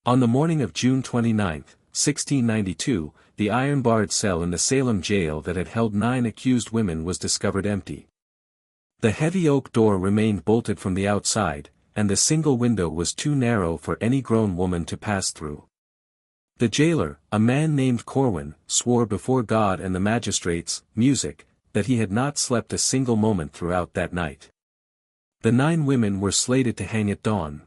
On the morning of June 29, 1692, the iron-barred cell in the Salem jail that had held 9 accused women was discovered empty. The heavy oak door remained bolted from the outside, and the single window was too narrow for any grown woman to pass through. The jailer, a man named Corwin, swore before God and the magistrates, music, that he had not slept a single moment throughout that night. The 9 women were slated to hang at dawn.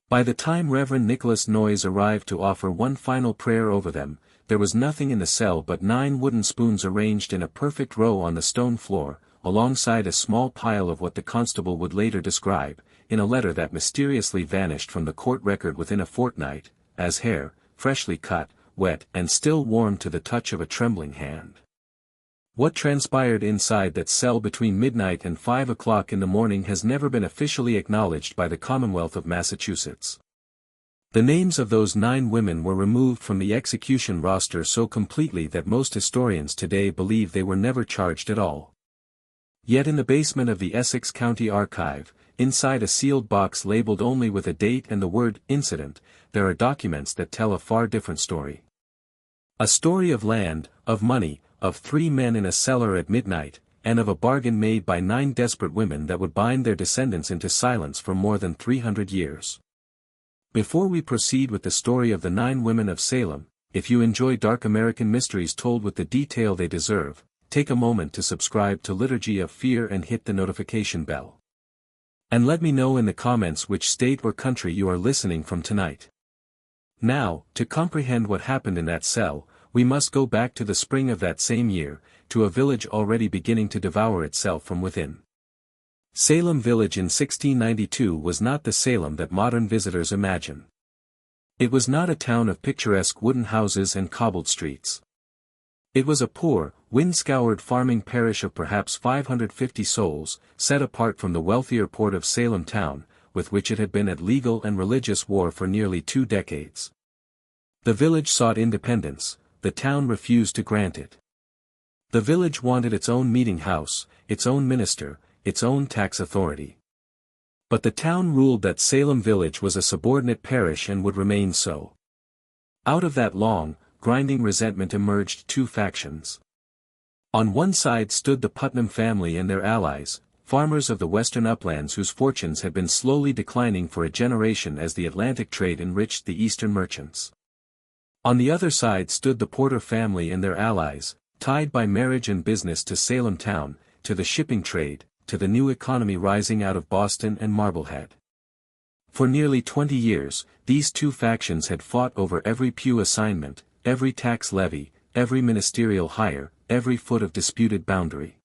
By the time Reverend Nicholas Noyes arrived to offer one final prayer over them, there was nothing in the cell but 9 wooden spoons arranged in a perfect row on the stone floor, alongside a small pile of what the constable would later describe, in a letter that mysteriously vanished from the court record within a fortnight, as hair, freshly cut, wet and still warm to the touch of a trembling hand. What transpired inside that cell between midnight and 5 o'clock in the morning has never been officially acknowledged by the Commonwealth of Massachusetts. The names of those 9 women were removed from the execution roster so completely that most historians today believe they were never charged at all. Yet in the basement of the Essex County Archive, inside a sealed box labeled only with a date and the word "Incident," there are documents that tell a far different story. A story of land, of money, of 3 men in a cellar at midnight, and of a bargain made by 9 desperate women that would bind their descendants into silence for more than 300 years. Before we proceed with the story of the 9 women of Salem, if you enjoy dark American mysteries told with the detail they deserve, take a moment to subscribe to Liturgy of Fear and hit the notification bell. And let me know in the comments which state or country you are listening from tonight. Now, to comprehend what happened in that cell, we must go back to the spring of that same year, to a village already beginning to devour itself from within. Salem Village in 1692 was not the Salem that modern visitors imagine. It was not a town of picturesque wooden houses and cobbled streets. It was a poor, wind-scoured farming parish of perhaps 550 souls, set apart from the wealthier port of Salem town, with which it had been at legal and religious war for nearly 2 decades. The village sought independence, the town refused to grant it. The village wanted its own meeting house, its own minister, its own tax authority. But the town ruled that Salem Village was a subordinate parish and would remain so. Out of that long, grinding resentment emerged 2 factions. On one side stood the Putnam family and their allies, farmers of the western uplands whose fortunes had been slowly declining for a generation as the Atlantic trade enriched the eastern merchants. On the other side stood the Porter family and their allies, tied by marriage and business to Salem town, to the shipping trade, to the new economy rising out of Boston and Marblehead. For nearly 20 years, these 2 factions had fought over every pew assignment, every tax levy, every ministerial hire, every foot of disputed boundary.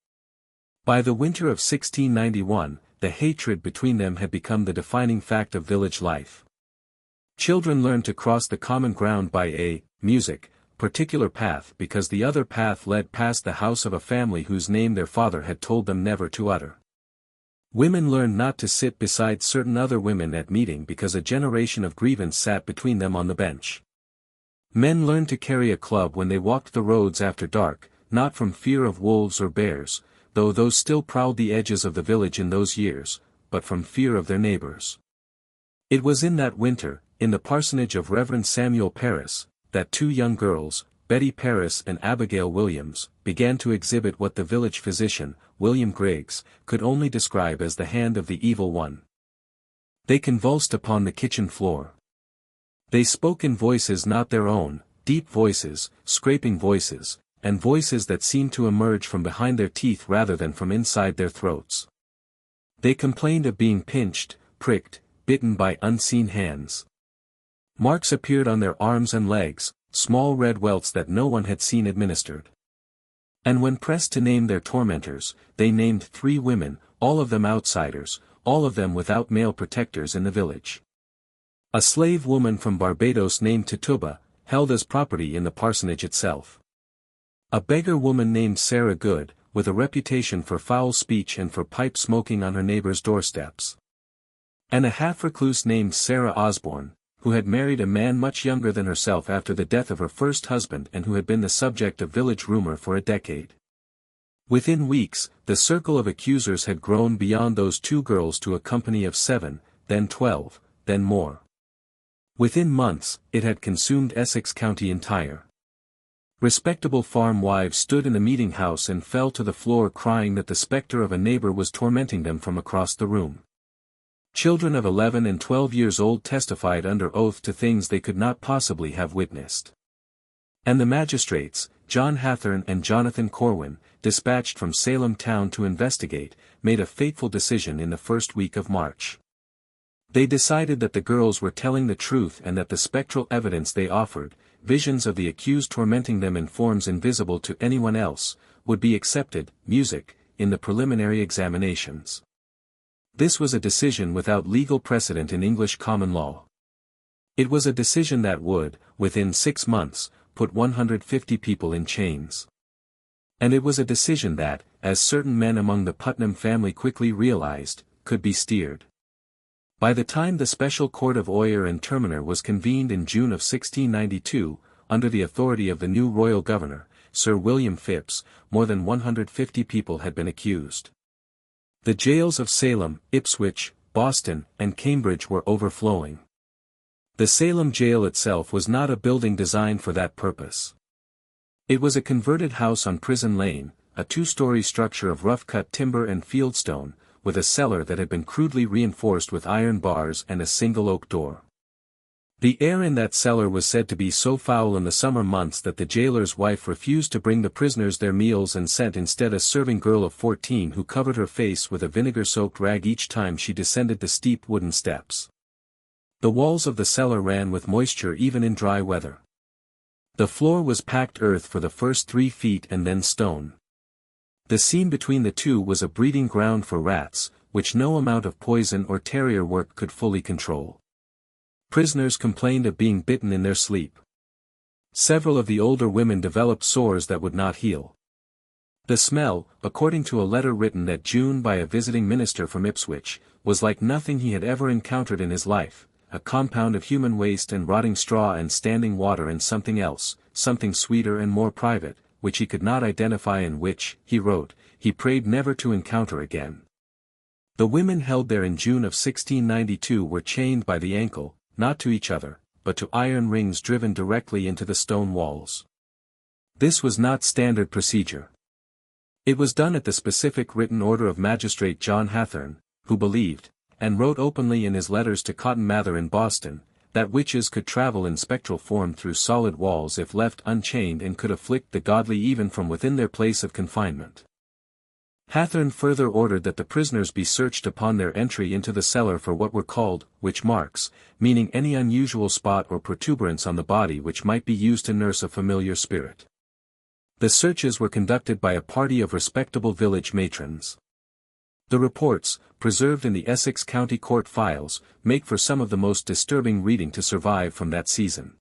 By the winter of 1691, the hatred between them had become the defining fact of village life. Children learned to cross the common ground by a particular path because the other path led past the house of a family whose name their father had told them never to utter. Women learned not to sit beside certain other women at meeting because a generation of grievance sat between them on the bench. Men learned to carry a club when they walked the roads after dark, not from fear of wolves or bears, though those still prowled the edges of the village in those years, but from fear of their neighbors. It was in that winter, in the parsonage of Reverend Samuel Parris, that 2 young girls, Betty Parris and Abigail Williams, began to exhibit what the village physician, William Griggs, could only describe as the hand of the evil one. They convulsed upon the kitchen floor. They spoke in voices not their own, deep voices, scraping voices, and voices that seemed to emerge from behind their teeth rather than from inside their throats. They complained of being pinched, pricked, bitten by unseen hands. Marks appeared on their arms and legs, small red welts that no one had seen administered. And when pressed to name their tormentors, they named 3 women, all of them outsiders, all of them without male protectors in the village. A slave woman from Barbados named Tituba, held as property in the parsonage itself. A beggar woman named Sarah Good, with a reputation for foul speech and for pipe smoking on her neighbors' doorsteps. And a half-recluse named Sarah Osborne, who had married a man much younger than herself after the death of her first husband and who had been the subject of village rumor for a decade. Within weeks, the circle of accusers had grown beyond those 2 girls to a company of 7, then 12, then more. Within months, it had consumed Essex County entire. Respectable farm wives stood in the meeting house and fell to the floor crying that the specter of a neighbor was tormenting them from across the room. Children of 11 and 12 years old testified under oath to things they could not possibly have witnessed. And the magistrates, John Hathorne and Jonathan Corwin, dispatched from Salem town to investigate, made a fateful decision in the first week of March. They decided that the girls were telling the truth and that the spectral evidence they offered, visions of the accused tormenting them in forms invisible to anyone else, would be accepted, music, in the preliminary examinations. This was a decision without legal precedent in English common law. It was a decision that would, within 6 months, put 150 people in chains. And it was a decision that, as certain men among the Putnam family quickly realized, could be steered. By the time the Special Court of Oyer and Terminer was convened in June of 1692, under the authority of the new royal governor, Sir William Phipps, more than 150 people had been accused. The jails of Salem, Ipswich, Boston, and Cambridge were overflowing. The Salem jail itself was not a building designed for that purpose. It was a converted house on Prison Lane, a 2-story structure of rough-cut timber and fieldstone, with a cellar that had been crudely reinforced with iron bars and a single oak door. The air in that cellar was said to be so foul in the summer months that the jailer's wife refused to bring the prisoners their meals and sent instead a serving girl of 14 who covered her face with a vinegar-soaked rag each time she descended the steep wooden steps. The walls of the cellar ran with moisture even in dry weather. The floor was packed earth for the first 3 feet and then stone. The seam between the two was a breeding ground for rats, which no amount of poison or terrier work could fully control. Prisoners complained of being bitten in their sleep. Several of the older women developed sores that would not heal. The smell, according to a letter written that June by a visiting minister from Ipswich, was like nothing he had ever encountered in his life, a compound of human waste and rotting straw and standing water and something else, something sweeter and more private, which he could not identify and which, he wrote, he prayed never to encounter again. The women held there in June of 1692 were chained by the ankle, not to each other, but to iron rings driven directly into the stone walls. This was not standard procedure. It was done at the specific written order of Magistrate John Hathorne, who believed, and wrote openly in his letters to Cotton Mather in Boston, that witches could travel in spectral form through solid walls if left unchained and could afflict the godly even from within their place of confinement. Hathorne further ordered that the prisoners be searched upon their entry into the cellar for what were called witch marks, meaning any unusual spot or protuberance on the body which might be used to nurse a familiar spirit. The searches were conducted by a party of respectable village matrons. The reports, preserved in the Essex County Court files, make for some of the most disturbing reading to survive from that season.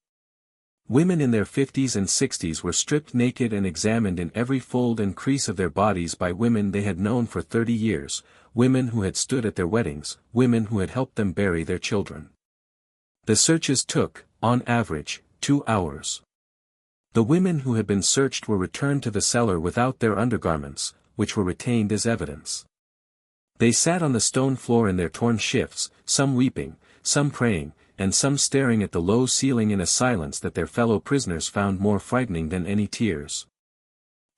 Women in their 50s and 60s were stripped naked and examined in every fold and crease of their bodies by women they had known for 30 years, women who had stood at their weddings, women who had helped them bury their children. The searches took, on average, 2 hours. The women who had been searched were returned to the cellar without their undergarments, which were retained as evidence. They sat on the stone floor in their torn shifts, some weeping, some praying, and some staring at the low ceiling in a silence that their fellow prisoners found more frightening than any tears.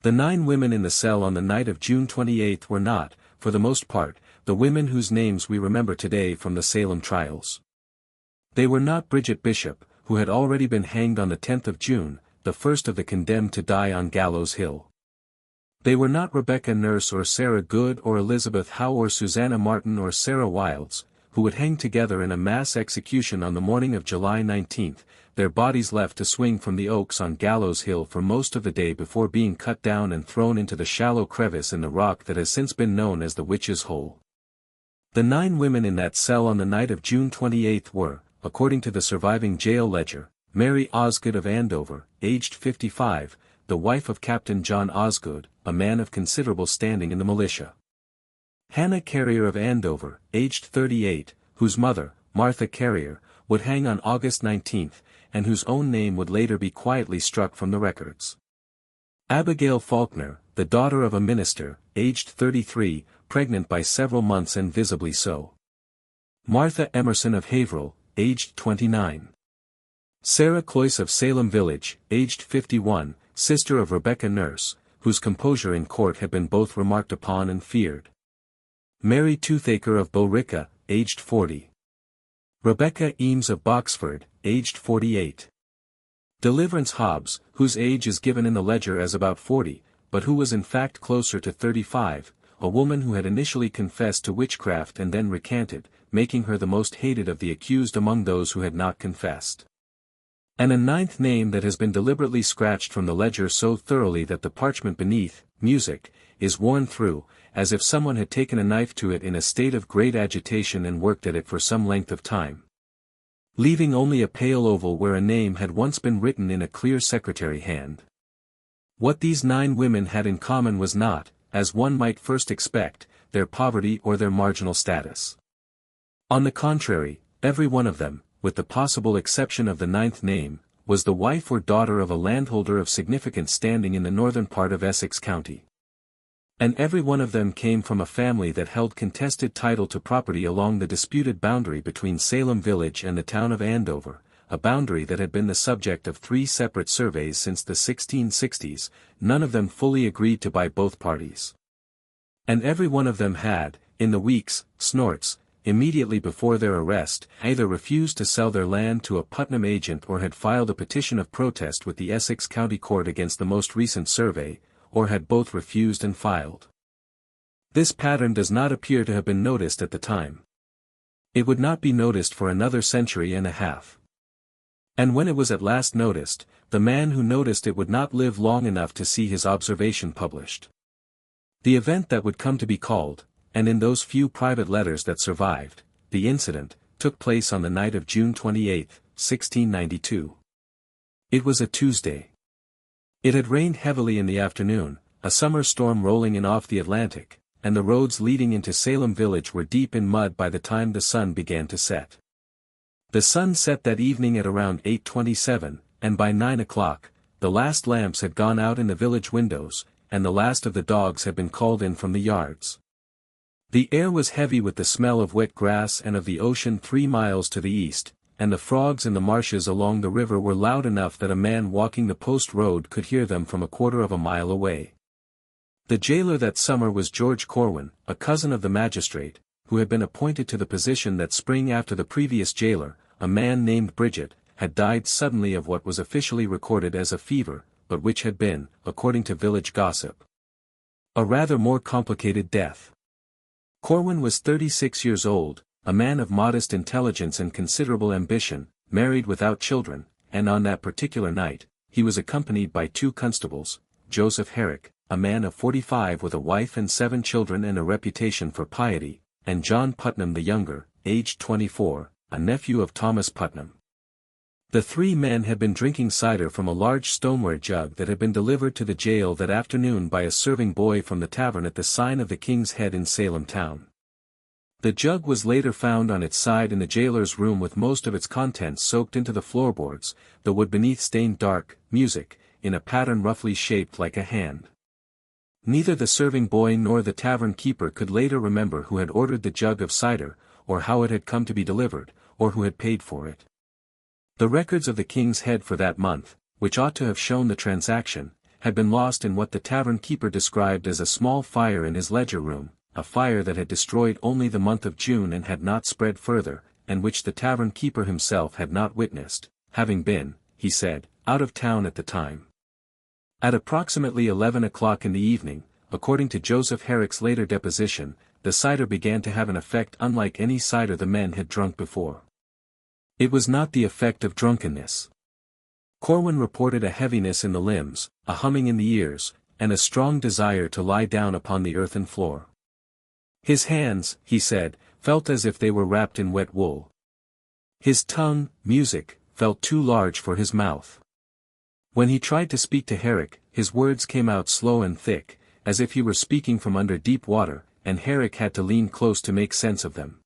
The 9 women in the cell on the night of June 28 were not, for the most part, the women whose names we remember today from the Salem trials. They were not Bridget Bishop, who had already been hanged on the 10th of June, the first of the condemned to die on Gallows Hill. They were not Rebecca Nurse or Sarah Good or Elizabeth Howe or Susanna Martin or Sarah Wilds, who would hang together in a mass execution on the morning of July 19, their bodies left to swing from the oaks on Gallows Hill for most of the day before being cut down and thrown into the shallow crevice in the rock that has since been known as the Witch's Hole. The 9 women in that cell on the night of June 28 were, according to the surviving jail ledger, Mary Osgood of Andover, aged 55, the wife of Captain John Osgood, a man of considerable standing in the militia. Hannah Carrier of Andover, aged 38, whose mother, Martha Carrier, would hang on August 19, and whose own name would later be quietly struck from the records. Abigail Faulkner, the daughter of a minister, aged 33, pregnant by several months and visibly so. Martha Emerson of Haverhill, aged 29. Sarah Cloyce of Salem Village, aged 51, sister of Rebecca Nurse, whose composure in court had been both remarked upon and feared. Mary Toothaker of Billerica, aged 40. Rebecca Eames of Boxford, aged 48. Deliverance Hobbs, whose age is given in the ledger as about 40, but who was in fact closer to 35, a woman who had initially confessed to witchcraft and then recanted, making her the most hated of the accused among those who had not confessed. And a ninth name that has been deliberately scratched from the ledger so thoroughly that the parchment beneath, music, is worn through, as if someone had taken a knife to it in a state of great agitation and worked at it for some length of time, leaving only a pale oval where a name had once been written in a clear secretary hand. What these 9 women had in common was not, as one might first expect, their poverty or their marginal status. On the contrary, every one of them, with the possible exception of the 9th name, was the wife or daughter of a landholder of significant standing in the northern part of Essex County. And every one of them came from a family that held contested title to property along the disputed boundary between Salem Village and the town of Andover, a boundary that had been the subject of 3 separate surveys since the 1660s, none of them fully agreed to by both parties. And every one of them had, in the weeks, snorts, immediately before their arrest, either refused to sell their land to a Putnam agent or had filed a petition of protest with the Essex County Court against the most recent survey, or had both refused and filed. This pattern does not appear to have been noticed at the time. It would not be noticed for another century and a half. And when it was at last noticed, the man who noticed it would not live long enough to see his observation published. The event that would come to be called, and in those few private letters that survived, the incident, took place on the night of June 28, 1692. It was a Tuesday. It had rained heavily in the afternoon, a summer storm rolling in off the Atlantic, and the roads leading into Salem Village were deep in mud by the time the sun began to set. The sun set that evening at around 8:27, and by 9 o'clock, the last lamps had gone out in the village windows, and the last of the dogs had been called in from the yards. The air was heavy with the smell of wet grass and of the ocean 3 miles to the east, and the frogs in the marshes along the river were loud enough that a man walking the post road could hear them from a quarter of a mile away. The jailer that summer was George Corwin, a cousin of the magistrate, who had been appointed to the position that spring after the previous jailer, a man named Bridget, had died suddenly of what was officially recorded as a fever, but which had been, according to village gossip, a rather more complicated death. Corwin was 36 years old, a man of modest intelligence and considerable ambition, married without children, and on that particular night, he was accompanied by 2 constables, Joseph Herrick, a man of 45 with a wife and 7 children and a reputation for piety, and John Putnam the younger, aged 24, a nephew of Thomas Putnam. The 3 men had been drinking cider from a large stoneware jug that had been delivered to the jail that afternoon by a serving boy from the tavern at the sign of the King's Head in Salem town. The jug was later found on its side in the jailer's room with most of its contents soaked into the floorboards, the wood beneath stained dark, music, in a pattern roughly shaped like a hand. Neither the serving boy nor the tavern keeper could later remember who had ordered the jug of cider, or how it had come to be delivered, or who had paid for it. The records of the King's Head for that month, which ought to have shown the transaction, had been lost in what the tavern keeper described as a small fire in his ledger room, a fire that had destroyed only the month of June and had not spread further, and which the tavern keeper himself had not witnessed, having been, he said, out of town at the time. At approximately 11 o'clock in the evening, according to Joseph Herrick's later deposition, the cider began to have an effect unlike any cider the men had drunk before. It was not the effect of drunkenness. Corwin reported a heaviness in the limbs, a humming in the ears, and a strong desire to lie down upon the earthen floor. His hands, he said, felt as if they were wrapped in wet wool. His tongue, music, felt too large for his mouth. When he tried to speak to Herrick, his words came out slow and thick, as if he were speaking from under deep water, and Herrick had to lean close to make sense of them.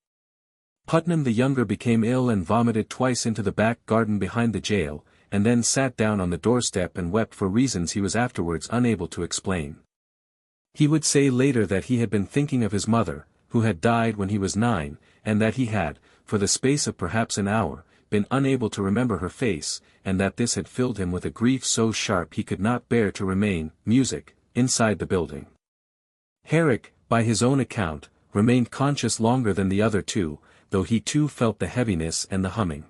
Putnam the younger became ill and vomited twice into the back garden behind the jail, and then sat down on the doorstep and wept for reasons he was afterwards unable to explain. He would say later that he had been thinking of his mother, who had died when he was 9, and that he had, for the space of perhaps an hour, been unable to remember her face, and that this had filled him with a grief so sharp he could not bear to remain, music, inside the building. Herrick, by his own account, remained conscious longer than the other two, though he too felt the heaviness and the humming.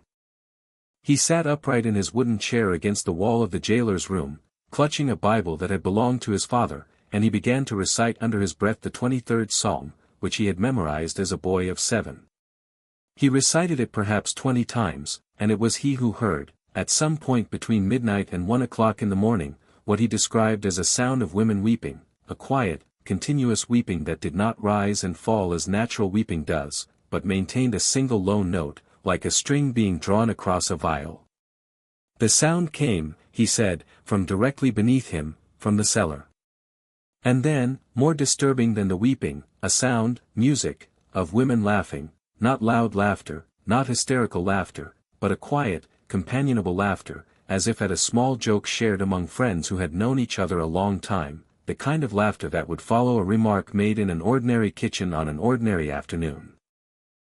He sat upright in his wooden chair against the wall of the jailer's room, clutching a Bible that had belonged to his father, and he began to recite under his breath the 23rd Psalm, which he had memorized as a boy of 7. He recited it perhaps 20 times, and it was he who heard, at some point between midnight and 1 o'clock in the morning, what he described as a sound of women weeping, a quiet, continuous weeping that did not rise and fall as natural weeping does, but maintained a single low note, like a string being drawn across a viol. The sound came, he said, from directly beneath him, from the cellar. And then, more disturbing than the weeping, a sound, music, of women laughing, not loud laughter, not hysterical laughter, but a quiet, companionable laughter, as if at a small joke shared among friends who had known each other a long time, the kind of laughter that would follow a remark made in an ordinary kitchen on an ordinary afternoon.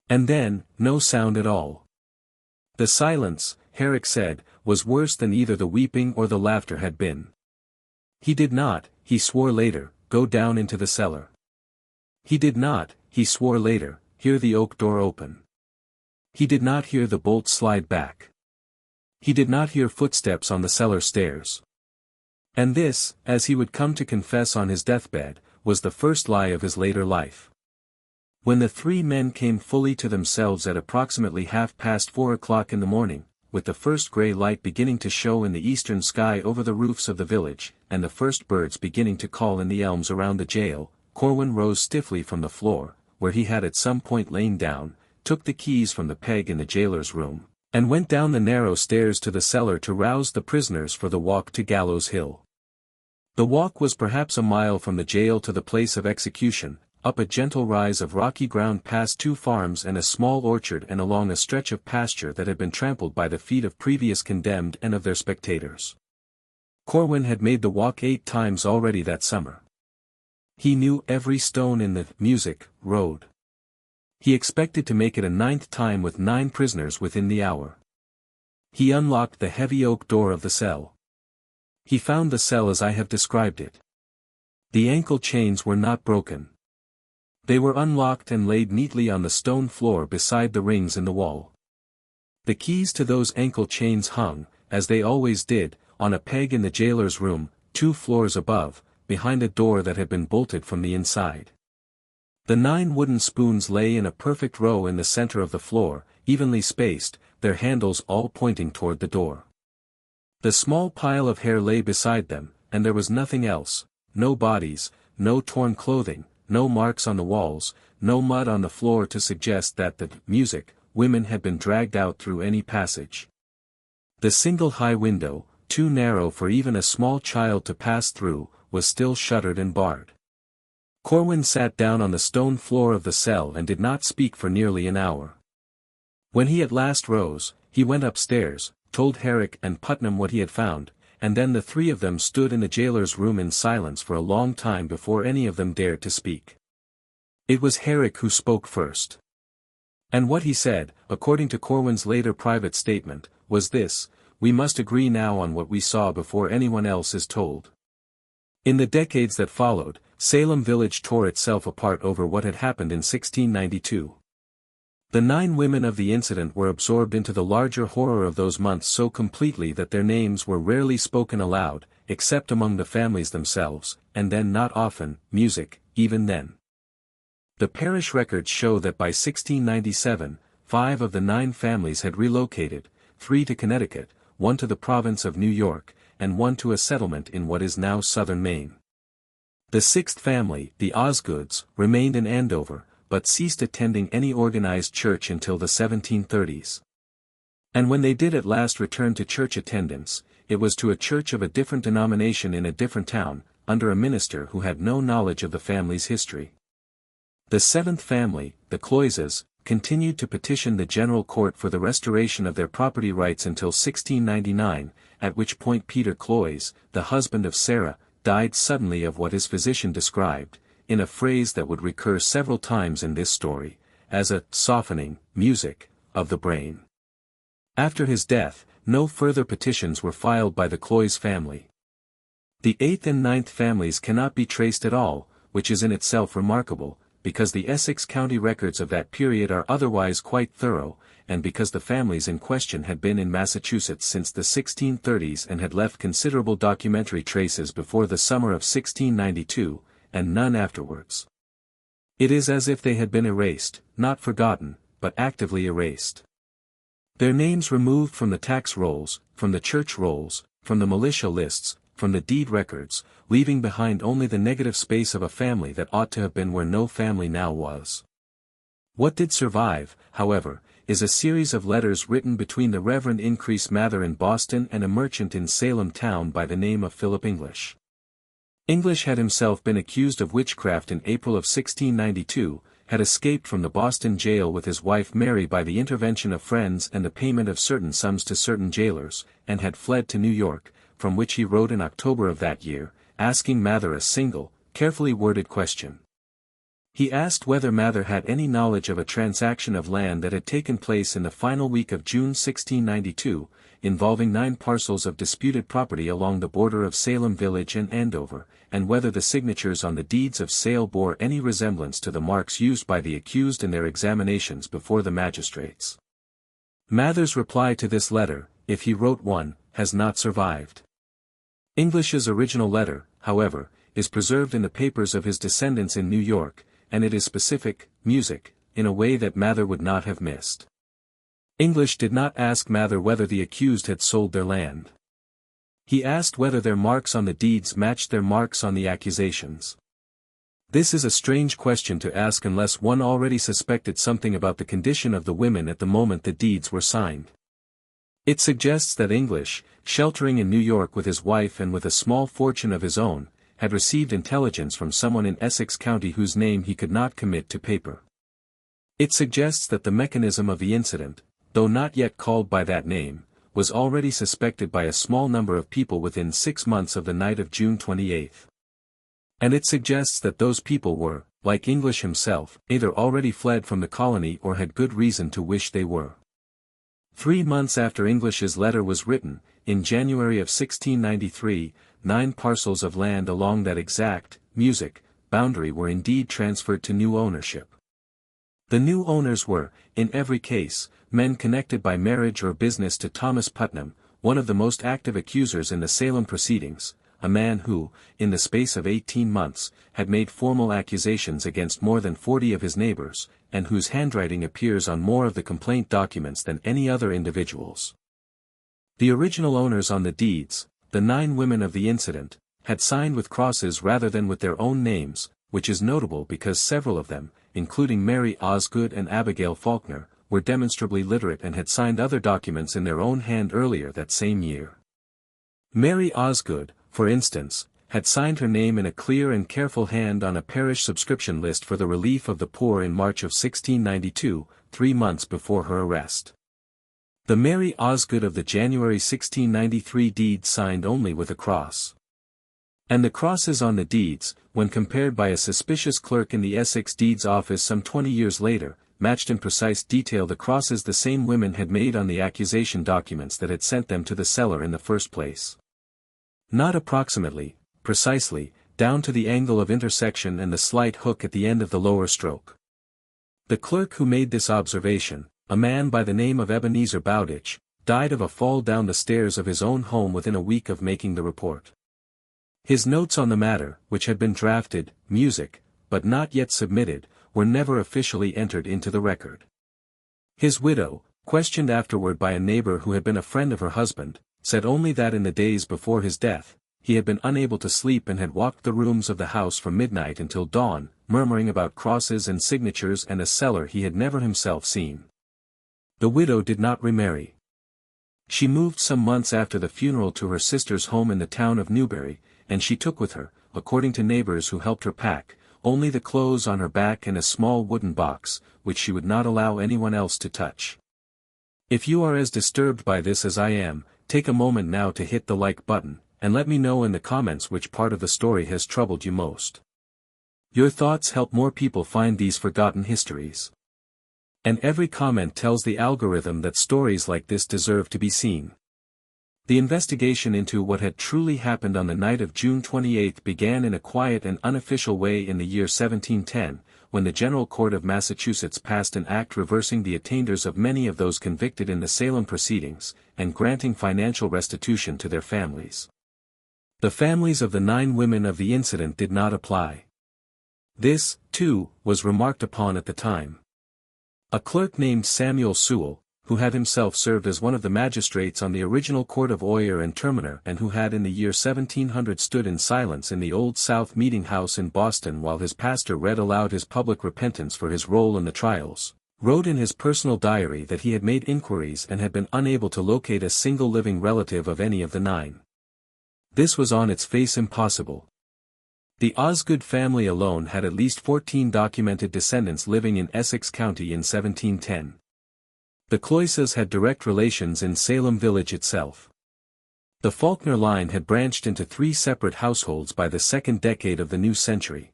And then, no sound at all. The silence, Herrick said, was worse than either the weeping or the laughter had been. He did not, he swore later, go down into the cellar. He did not, he swore later, hear the oak door open. He did not hear the bolt slide back. He did not hear footsteps on the cellar stairs. And this, as he would come to confess on his deathbed, was the first lie of his later life. When the three men came fully to themselves at approximately 4:30 o'clock in the morning, with the first grey light beginning to show in the eastern sky over the roofs of the village, and the first birds beginning to call in the elms around the jail, Corwin rose stiffly from the floor, where he had at some point lain down, took the keys from the peg in the jailer's room, and went down the narrow stairs to the cellar to rouse the prisoners for the walk to Gallows Hill. The walk was perhaps a mile from the jail to the place of execution, up a gentle rise of rocky ground past 2 farms and a small orchard and along a stretch of pasture that had been trampled by the feet of previous condemned and of their spectators. Corwin had made the walk 8 times already that summer. He knew every stone in the music road. He expected to make it a 9th time with 9 prisoners within the hour. He unlocked the heavy oak door of the cell. He found the cell as I have described it. The ankle chains were not broken. They were unlocked and laid neatly on the stone floor beside the rings in the wall. The keys to those ankle chains hung, as they always did, on a peg in the jailer's room, 2 floors above, behind a door that had been bolted from the inside. The 9 wooden spoons lay in a perfect row in the center of the floor, evenly spaced, their handles all pointing toward the door. The small pile of hair lay beside them, and there was nothing else, no bodies, no torn clothing, no marks on the walls, no mud on the floor to suggest that the music women had been dragged out through any passage. The single high window, too narrow for even a small child to pass through, was still shuttered and barred. Corwin sat down on the stone floor of the cell and did not speak for nearly an hour. When he at last rose, he went upstairs, told Herrick and Putnam what he had found, and then the 3 of them stood in the jailer's room in silence for a long time before any of them dared to speak. It was Herrick who spoke first. And what he said, according to Corwin's later private statement, was this: we must agree now on what we saw before anyone else is told. In the decades that followed, Salem village tore itself apart over what had happened in 1692. The 9 women of the incident were absorbed into the larger horror of those months so completely that their names were rarely spoken aloud, except among the families themselves, and then not often, music, even then. The parish records show that by 1697, 5 of the 9 families had relocated, 3 to Connecticut, 1 to the province of New York, and 1 to a settlement in what is now southern Maine. The 6th family, the Osgoods, remained in Andover, but ceased attending any organized church until the 1730s. And when they did at last return to church attendance, it was to a church of a different denomination in a different town, under a minister who had no knowledge of the family's history. The 7th family, the Cloyses, continued to petition the general court for the restoration of their property rights until 1699, at which point Peter Cloyes, the husband of Sarah, died suddenly of what his physician described, in a phrase that would recur several times in this story, as a softening, music, of the brain. After his death, no further petitions were filed by the Cloyes family. The 8th and 9th families cannot be traced at all, which is in itself remarkable, because the Essex County records of that period are otherwise quite thorough, and because the families in question had been in Massachusetts since the 1630s and had left considerable documentary traces before the summer of 1692, and none afterwards. It is as if they had been erased, not forgotten, but actively erased. Their names removed from the tax rolls, from the church rolls, from the militia lists, from the deed records, leaving behind only the negative space of a family that ought to have been where no family now was. What did survive, however, is a series of letters written between the Reverend Increase Mather in Boston and a merchant in Salem town by the name of Philip English. English had himself been accused of witchcraft in April of 1692, had escaped from the Boston jail with his wife Mary by the intervention of friends and the payment of certain sums to certain jailers, and had fled to New York, from which he wrote in October of that year, asking Mather a single, carefully worded question. He asked whether Mather had any knowledge of a transaction of land that had taken place in the final week of June 1692, involving 9 parcels of disputed property along the border of Salem Village and Andover, and whether the signatures on the deeds of sale bore any resemblance to the marks used by the accused in their examinations before the magistrates. Mather's reply to this letter, if he wrote one, has not survived. English's original letter, however, is preserved in the papers of his descendants in New York, and it is specific, music, in a way that Mather would not have missed. English did not ask Mather whether the accused had sold their land. He asked whether their marks on the deeds matched their marks on the accusations. This is a strange question to ask unless one already suspected something about the condition of the women at the moment the deeds were signed. It suggests that English, sheltering in New York with his wife and with a small fortune of his own, had received intelligence from someone in Essex County whose name he could not commit to paper. It suggests that the mechanism of the incident, though not yet called by that name, was already suspected by a small number of people within 6 months of the night of June 28. And it suggests that those people were, like English himself, either already fled from the colony or had good reason to wish they were. 3 months after English's letter was written, in January of 1693, 9 parcels of land along that exact, music, boundary were indeed transferred to new ownership. The new owners were, in every case, men connected by marriage or business to Thomas Putnam, one of the most active accusers in the Salem proceedings, a man who, in the space of 18 months, had made formal accusations against more than 40 of his neighbors, and whose handwriting appears on more of the complaint documents than any other individual's. The original owners on the deeds, the 9 women of the incident, had signed with crosses rather than with their own names, which is notable because several of them, including Mary Osgood and Abigail Faulkner, were demonstrably literate and had signed other documents in their own hand earlier that same year. Mary Osgood, for instance, had signed her name in a clear and careful hand on a parish subscription list for the relief of the poor in March of 1692, 3 months before her arrest. The Mary Osgood of the January 1693 deed signed only with a cross. And the crosses on the deeds, when compared by a suspicious clerk in the Essex Deeds Office some 20 years later, matched in precise detail the crosses the same women had made on the accusation documents that had sent them to the cellar in the first place. Not approximately, precisely, down to the angle of intersection and the slight hook at the end of the lower stroke. The clerk who made this observation, a man by the name of Ebenezer Bowditch, died of a fall down the stairs of his own home within a week of making the report. His notes on the matter, which had been drafted, music, but not yet submitted, were never officially entered into the record. His widow, questioned afterward by a neighbor who had been a friend of her husband, said only that in the days before his death, he had been unable to sleep and had walked the rooms of the house from midnight until dawn, murmuring about crosses and signatures and a cellar he had never himself seen. The widow did not remarry. She moved some months after the funeral to her sister's home in the town of Newbury, and she took with her, according to neighbors who helped her pack, only the clothes on her back and a small wooden box, which she would not allow anyone else to touch. If you are as disturbed by this as I am, take a moment now to hit the like button, and let me know in the comments which part of the story has troubled you most. Your thoughts help more people find these forgotten histories. And every comment tells the algorithm that stories like this deserve to be seen. The investigation into what had truly happened on the night of June 28 began in a quiet and unofficial way in the year 1710, when the General Court of Massachusetts passed an act reversing the attainders of many of those convicted in the Salem proceedings, and granting financial restitution to their families. The families of the 9 women of the incident did not apply. This, too, was remarked upon at the time. A clerk named Samuel Sewell, who had himself served as one of the magistrates on the original court of Oyer and Terminer and who had in the year 1700 stood in silence in the Old South Meeting House in Boston while his pastor read aloud his public repentance for his role in the trials, wrote in his personal diary that he had made inquiries and had been unable to locate a single living relative of any of the 9. This was on its face impossible. The Osgood family alone had at least 14 documented descendants living in Essex County in 1710. The Cloyses had direct relations in Salem village itself. The Faulkner line had branched into 3 separate households by the 2nd decade of the new century.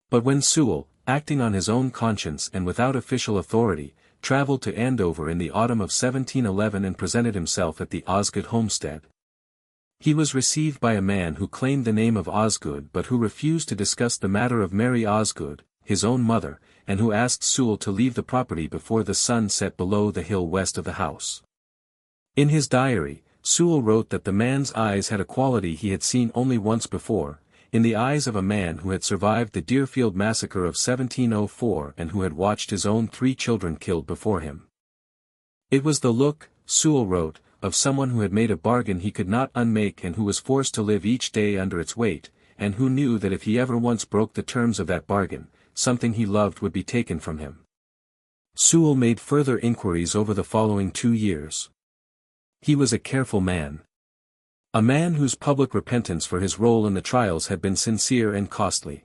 But when Sewell, acting on his own conscience and without official authority, traveled to Andover in the autumn of 1711 and presented himself at the Osgood homestead, he was received by a man who claimed the name of Osgood but who refused to discuss the matter of Mary Osgood, his own mother, and who asked Sewell to leave the property before the sun set below the hill west of the house. In his diary, Sewell wrote that the man's eyes had a quality he had seen only once before, in the eyes of a man who had survived the Deerfield massacre of 1704 and who had watched his own 3 children killed before him. It was the look, Sewell wrote, of someone who had made a bargain he could not unmake and who was forced to live each day under its weight, and who knew that if he ever once broke the terms of that bargain, something he loved would be taken from him. Sewell made further inquiries over the following 2 years. He was a careful man. A man whose public repentance for his role in the trials had been sincere and costly.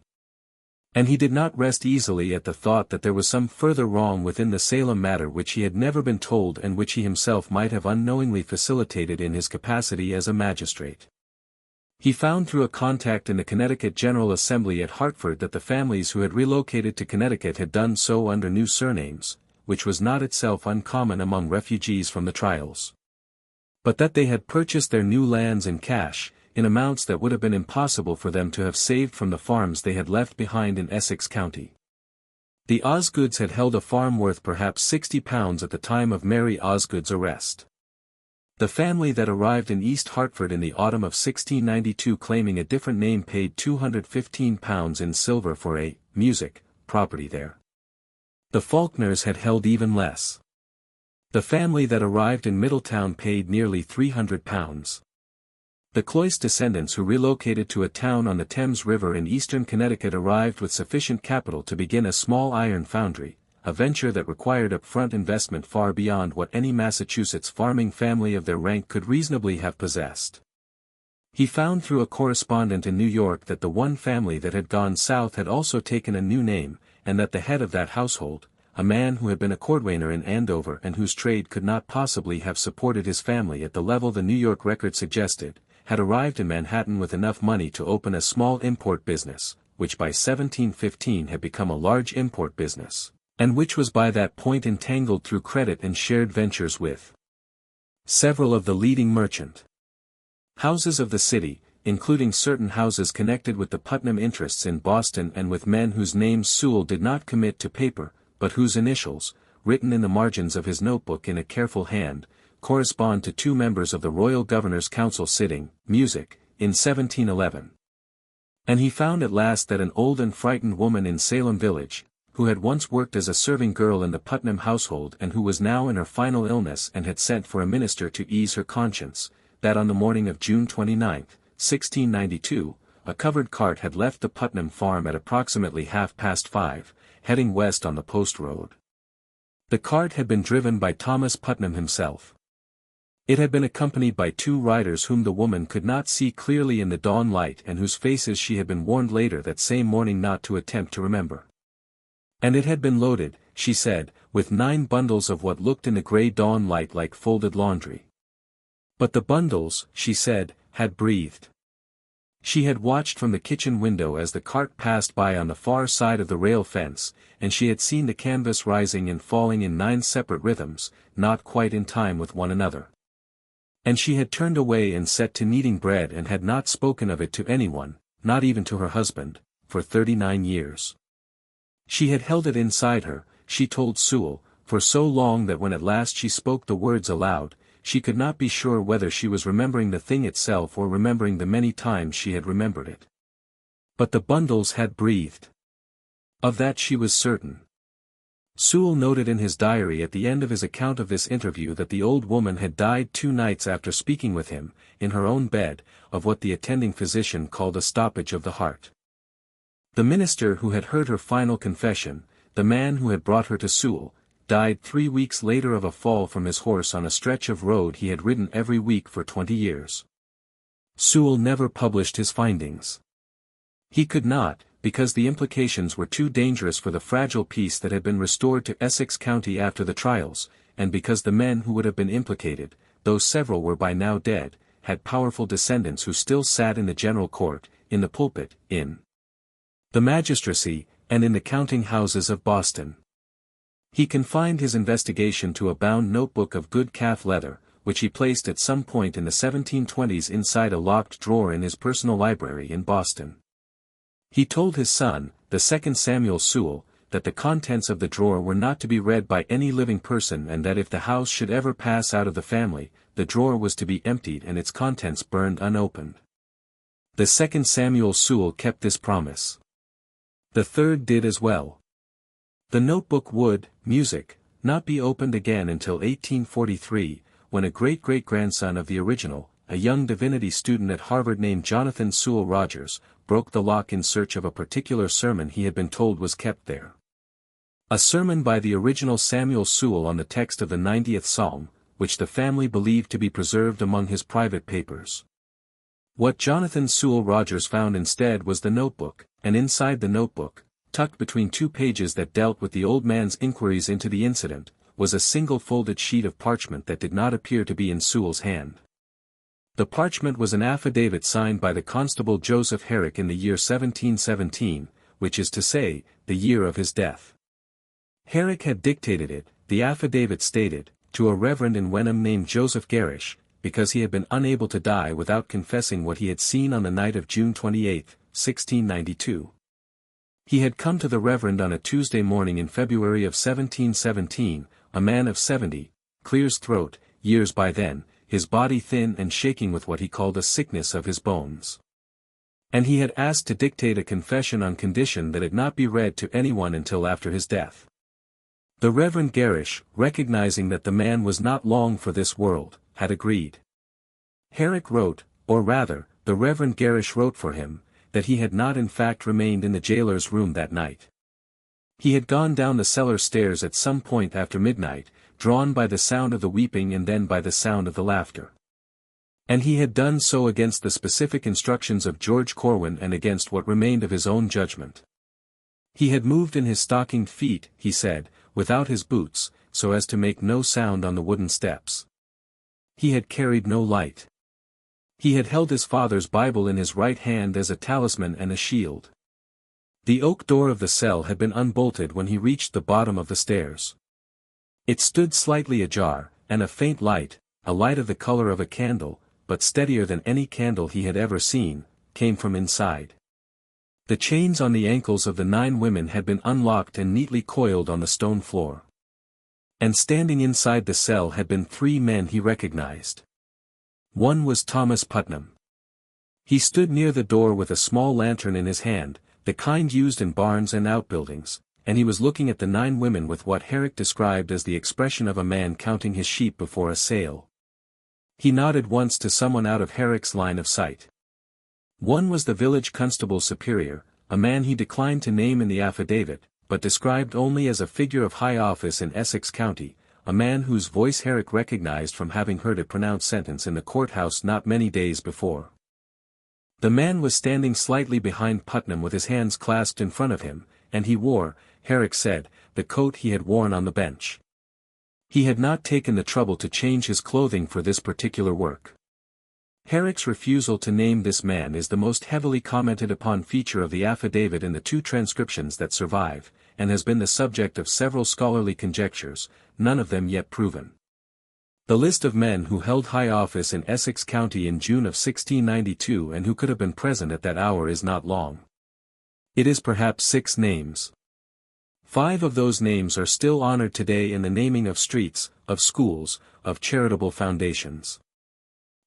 And he did not rest easily at the thought that there was some further wrong within the Salem matter which he had never been told and which he himself might have unknowingly facilitated in his capacity as a magistrate. He found through a contact in the Connecticut General Assembly at Hartford that the families who had relocated to Connecticut had done so under new surnames, which was not itself uncommon among refugees from the trials. But that they had purchased their new lands in cash, in amounts that would have been impossible for them to have saved from the farms they had left behind in Essex County. The Osgoods had held a farm worth perhaps £60 at the time of Mary Osgood's arrest. The family that arrived in East Hartford in the autumn of 1692 claiming a different name paid £215 in silver for a music property there. The Faulkners had held even less. The family that arrived in Middletown paid nearly £300. The Cloyse descendants who relocated to a town on the Thames River in eastern Connecticut arrived with sufficient capital to begin a small iron foundry, a venture that required upfront investment far beyond what any Massachusetts farming family of their rank could reasonably have possessed. He found through a correspondent in New York that the one family that had gone south had also taken a new name, and that the head of that household, a man who had been a cordwainer in Andover and whose trade could not possibly have supported his family at the level the New York record suggested, had arrived in Manhattan with enough money to open a small import business, which by 1715 had become a large import business, and which was by that point entangled through credit and shared ventures with several of the leading merchant houses of the city, including certain houses connected with the Putnam interests in Boston and with men whose names Sewell did not commit to paper, but whose initials, written in the margins of his notebook in a careful hand, correspond to 2 members of the Royal Governor's Council sitting, music, in 1711. And he found at last that an old and frightened woman in Salem village, who had once worked as a serving girl in the Putnam household and who was now in her final illness and had sent for a minister to ease her conscience, that on the morning of June 29, 1692, a covered cart had left the Putnam farm at approximately 5:30, heading west on the post road. The cart had been driven by Thomas Putnam himself. It had been accompanied by 2 riders whom the woman could not see clearly in the dawn light and whose faces she had been warned later that same morning not to attempt to remember. And it had been loaded, she said, with 9 bundles of what looked in the grey dawn light like folded laundry. But the bundles, she said, had breathed. She had watched from the kitchen window as the cart passed by on the far side of the rail fence, and she had seen the canvas rising and falling in 9 separate rhythms, not quite in time with one another. And she had turned away and set to kneading bread and had not spoken of it to anyone, not even to her husband, for 39 years. She had held it inside her, she told Sewell, for so long that when at last she spoke the words aloud, she could not be sure whether she was remembering the thing itself or remembering the many times she had remembered it. But the bundles had breathed. Of that she was certain. Sewell noted in his diary at the end of his account of this interview that the old woman had died 2 nights after speaking with him, in her own bed, of what the attending physician called a stoppage of the heart. The minister who had heard her final confession, the man who had brought her to Sewell, died 3 weeks later of a fall from his horse on a stretch of road he had ridden every week for 20 years. Sewell never published his findings. He could not, because the implications were too dangerous for the fragile peace that had been restored to Essex County after the trials, and because the men who would have been implicated, though several were by now dead, had powerful descendants who still sat in the general court, in the pulpit, in the magistracy, and in the counting houses of Boston. He confined his investigation to a bound notebook of good calf leather, which he placed at some point in the 1720s inside a locked drawer in his personal library in Boston. He told his son, the second Samuel Sewell, that the contents of the drawer were not to be read by any living person and that if the house should ever pass out of the family, the drawer was to be emptied and its contents burned unopened. The second Samuel Sewell kept this promise. The third did as well. The notebook would, music, not be opened again until 1843, when a great-great-grandson of the original, a young divinity student at Harvard named Jonathan Sewell Rogers, broke the lock in search of a particular sermon he had been told was kept there. A sermon by the original Samuel Sewell on the text of the 90th Psalm, which the family believed to be preserved among his private papers. What Jonathan Sewell Rogers found instead was the notebook, and inside the notebook, tucked between 2 pages that dealt with the old man's inquiries into the incident, was a single folded sheet of parchment that did not appear to be in Sewell's hand. The parchment was an affidavit signed by the Constable Joseph Herrick in the year 1717, which is to say, the year of his death. Herrick had dictated it, the affidavit stated, to a reverend in Wenham named Joseph Garish, because he had been unable to die without confessing what he had seen on the night of June 28, 1692. He had come to the reverend on a Tuesday morning in February of 1717, a man of 70, clear's throat, years by then, his body thin and shaking with what he called a sickness of his bones. And he had asked to dictate a confession on condition that it not be read to anyone until after his death. The Reverend Garish, recognizing that the man was not long for this world, had agreed. Herrick wrote, or rather, the Reverend Garish wrote for him, that he had not in fact remained in the jailer's room that night. He had gone down the cellar stairs at some point after midnight, drawn by the sound of the weeping and then by the sound of the laughter. And he had done so against the specific instructions of George Corwin and against what remained of his own judgment. He had moved in his stockinged feet, he said, without his boots, so as to make no sound on the wooden steps. He had carried no light. He had held his father's Bible in his right hand as a talisman and a shield. The oak door of the cell had been unbolted when he reached the bottom of the stairs. It stood slightly ajar, and a faint light, a light of the color of a candle, but steadier than any candle he had ever seen, came from inside. The chains on the ankles of the 9 women had been unlocked and neatly coiled on the stone floor. And standing inside the cell had been 3 men he recognized. One was Thomas Putnam. He stood near the door with a small lantern in his hand, the kind used in barns and outbuildings, and he was looking at the 9 women with what Herrick described as the expression of a man counting his sheep before a sale. He nodded once to someone out of Herrick's line of sight. One was the village constable superior, a man he declined to name in the affidavit, but described only as a figure of high office in Essex County, a man whose voice Herrick recognized from having heard it pronounce sentence in the courthouse not many days before. The man was standing slightly behind Putnam with his hands clasped in front of him, and he wore, Herrick said, the coat he had worn on the bench. He had not taken the trouble to change his clothing for this particular work. Herrick's refusal to name this man is the most heavily commented upon feature of the affidavit in the two transcriptions that survive, and has been the subject of several scholarly conjectures, none of them yet proven. The list of men who held high office in Essex County in June of 1692 and who could have been present at that hour is not long. It is perhaps 6 names. 5 of those names are still honored today in the naming of streets, of schools, of charitable foundations.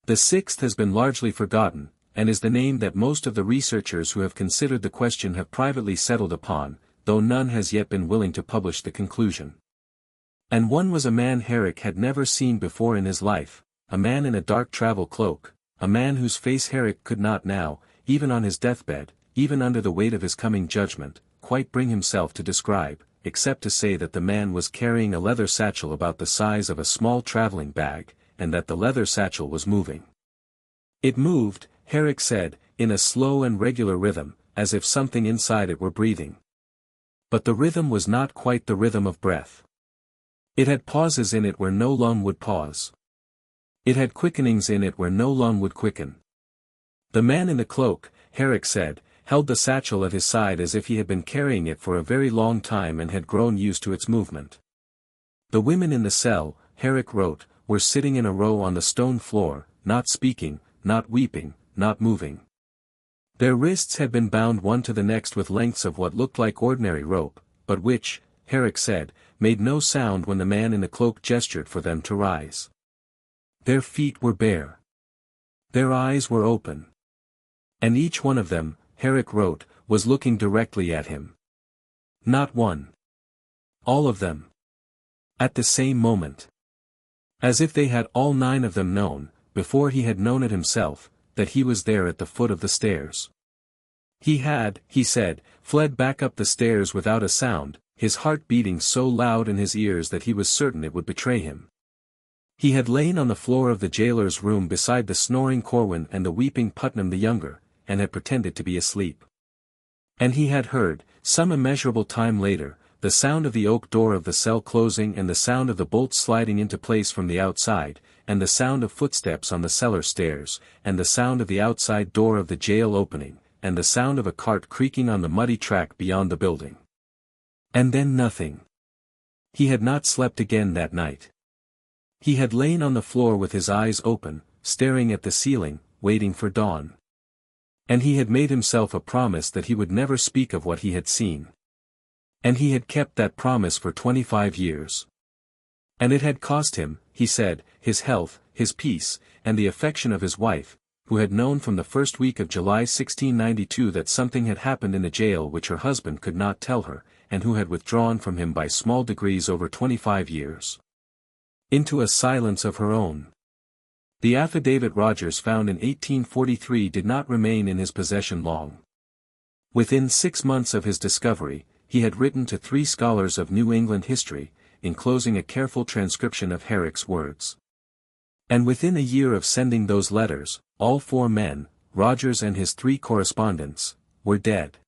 The 6th has been largely forgotten, and is the name that most of the researchers who have considered the question have privately settled upon, though none has yet been willing to publish the conclusion. And one was a man Herrick had never seen before in his life, a man in a dark travel cloak, a man whose face Herrick could not now, even on his deathbed, even under the weight of his coming judgment, quite bring himself to describe, except to say that the man was carrying a leather satchel about the size of a small traveling bag, and that the leather satchel was moving. It moved, Herrick said, in a slow and regular rhythm, as if something inside it were breathing. But the rhythm was not quite the rhythm of breath. It had pauses in it where no lung would pause. It had quickenings in it where no lung would quicken. The man in the cloak, Herrick said, held the satchel at his side as if he had been carrying it for a very long time and had grown used to its movement. The women in the cell, Herrick wrote, were sitting in a row on the stone floor, not speaking, not weeping, not moving. Their wrists had been bound one to the next with lengths of what looked like ordinary rope, but which, Herrick said, made no sound when the man in the cloak gestured for them to rise. Their feet were bare. Their eyes were open. And each one of them, Herrick wrote, was looking directly at him. Not one. All of them. At the same moment. As if they had all 9 of them known, before he had known it himself, that he was there at the foot of the stairs. He had, he said, fled back up the stairs without a sound, his heart beating so loud in his ears that he was certain it would betray him. He had lain on the floor of the jailer's room beside the snoring Corwin and the weeping Putnam the younger, and had pretended to be asleep. And he had heard, some immeasurable time later, the sound of the oak door of the cell closing and the sound of the bolts sliding into place from the outside, and the sound of footsteps on the cellar stairs, and the sound of the outside door of the jail opening, and the sound of a cart creaking on the muddy track beyond the building. And then nothing. He had not slept again that night. He had lain on the floor with his eyes open, staring at the ceiling, waiting for dawn. And he had made himself a promise that he would never speak of what he had seen. And he had kept that promise for 25 years. And it had cost him, he said, his health, his peace, and the affection of his wife, who had known from the first week of July 1692 that something had happened in the jail which her husband could not tell her, and who had withdrawn from him by small degrees over 25 years. Into a silence of her own. The affidavit Rogers found in 1843 did not remain in his possession long. Within 6 months of his discovery, he had written to 3 scholars of New England history, enclosing a careful transcription of Herrick's words. And within a year of sending those letters, all 4 men, Rogers and his 3 correspondents, were dead.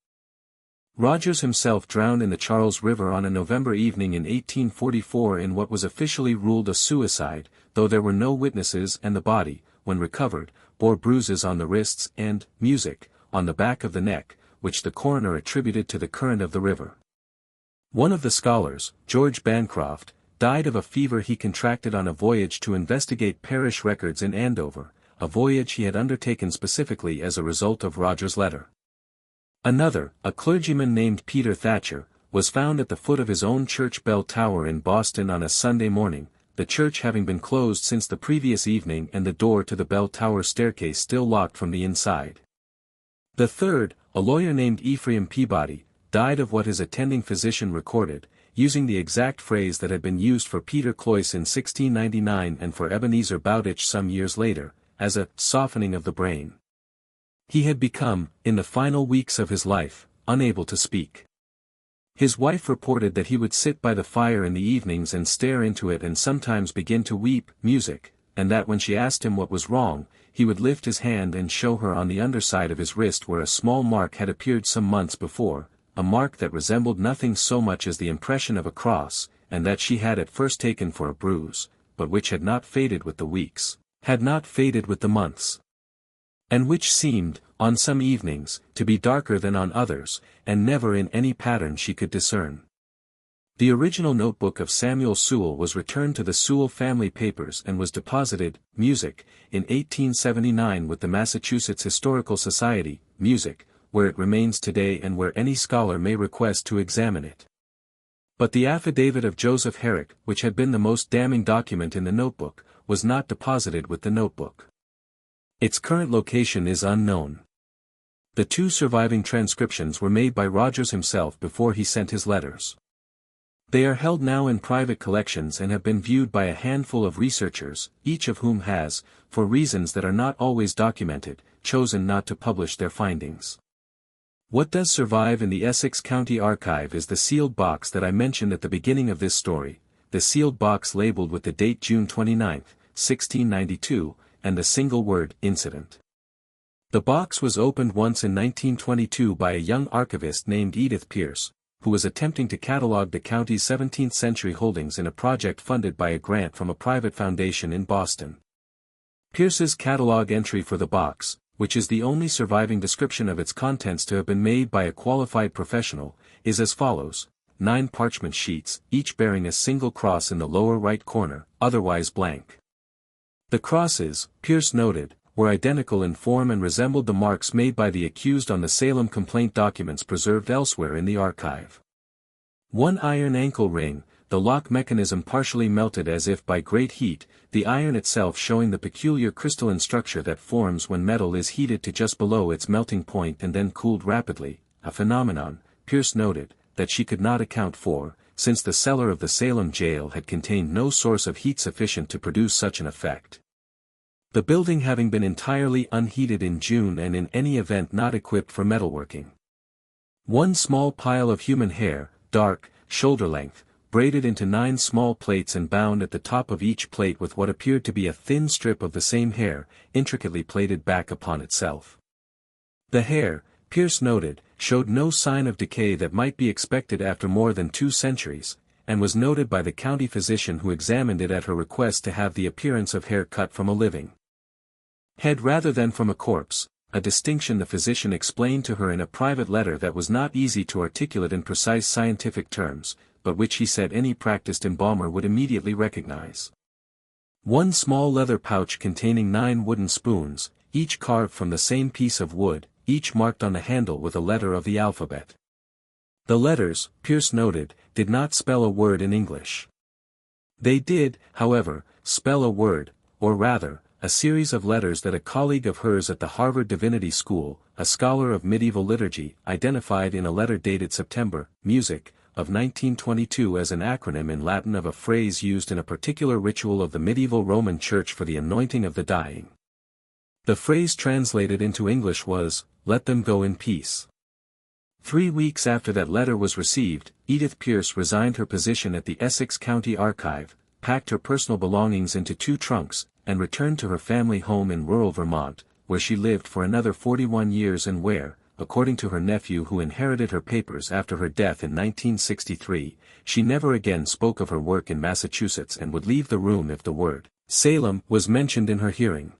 Rogers himself drowned in the Charles River on a November evening in 1844 in what was officially ruled a suicide, though there were no witnesses, and the body, when recovered, bore bruises on the wrists and, music, on the back of the neck, which the coroner attributed to the current of the river. One of the scholars, George Bancroft, died of a fever he contracted on a voyage to investigate parish records in Andover, a voyage he had undertaken specifically as a result of Rogers' letter. Another, a clergyman named Peter Thatcher, was found at the foot of his own church bell tower in Boston on a Sunday morning, the church having been closed since the previous evening and the door to the bell tower staircase still locked from the inside. The third, a lawyer named Ephraim Peabody, died of what his attending physician recorded, using the exact phrase that had been used for Peter Cloyce in 1699 and for Ebenezer Bowditch some years later, as a softening of the brain. He had become, in the final weeks of his life, unable to speak. His wife reported that he would sit by the fire in the evenings and stare into it and sometimes begin to weep, music, and that when she asked him what was wrong, he would lift his hand and show her on the underside of his wrist where a small mark had appeared some months before, a mark that resembled nothing so much as the impression of a cross, and that she had at first taken for a bruise, but which had not faded with the weeks, had not faded with the months. and which seemed, on some evenings, to be darker than on others, and never in any pattern she could discern. The original notebook of Samuel Sewell was returned to the Sewell family papers and was deposited, music, in 1879 with the Massachusetts Historical Society, music, where it remains today and where any scholar may request to examine it. But the affidavit of Joseph Herrick, which had been the most damning document in the notebook, was not deposited with the notebook. Its current location is unknown. The two surviving transcriptions were made by Rogers himself before he sent his letters. They are held now in private collections and have been viewed by a handful of researchers, each of whom has, for reasons that are not always documented, chosen not to publish their findings. What does survive in the Essex County Archive is the sealed box that I mentioned at the beginning of this story, the sealed box labeled with the date June 29, 1692, and the single word, incident. The box was opened once in 1922 by a young archivist named Edith Pierce, who was attempting to catalogue the county's 17th-century holdings in a project funded by a grant from a private foundation in Boston. Pierce's catalogue entry for the box, which is the only surviving description of its contents to have been made by a qualified professional, is as follows: 9 parchment sheets, each bearing a single cross in the lower right corner, otherwise blank. The crosses, Pierce noted, were identical in form and resembled the marks made by the accused on the Salem complaint documents preserved elsewhere in the archive. 1 iron ankle ring, the lock mechanism partially melted as if by great heat, the iron itself showing the peculiar crystalline structure that forms when metal is heated to just below its melting point and then cooled rapidly, a phenomenon, Pierce noted, that she could not account for, since the cellar of the Salem jail had contained no source of heat sufficient to produce such an effect. The building having been entirely unheated in June and in any event not equipped for metalworking. 1 small pile of human hair, dark, shoulder-length, braided into 9 small plaits and bound at the top of each plate with what appeared to be a thin strip of the same hair, intricately plaited back upon itself. The hair, Pierce noted, showed no sign of decay that might be expected after more than 2 centuries, and was noted by the county physician who examined it at her request to have the appearance of hair cut from a living head rather than from a corpse, a distinction the physician explained to her in a private letter that was not easy to articulate in precise scientific terms, but which he said any practiced embalmer would immediately recognize. 1 small leather pouch containing 9 wooden spoons, each carved from the same piece of wood, each marked on the handle with a letter of the alphabet. The letters, Pierce noted, did not spell a word in English. They did, however, spell a word, or rather, a series of letters that a colleague of hers at the Harvard Divinity School, a scholar of medieval liturgy, identified in a letter dated September, music, of 1922 as an acronym in Latin of a phrase used in a particular ritual of the medieval Roman Church for the anointing of the dying. The phrase translated into English was, "Let them go in peace." 3 weeks after that letter was received, Edith Pierce resigned her position at the Essex County Archive, packed her personal belongings into 2 trunks, and returned to her family home in rural Vermont, where she lived for another 41 years and where, according to her nephew who inherited her papers after her death in 1963, she never again spoke of her work in Massachusetts and would leave the room if the word Salem was mentioned in her hearing.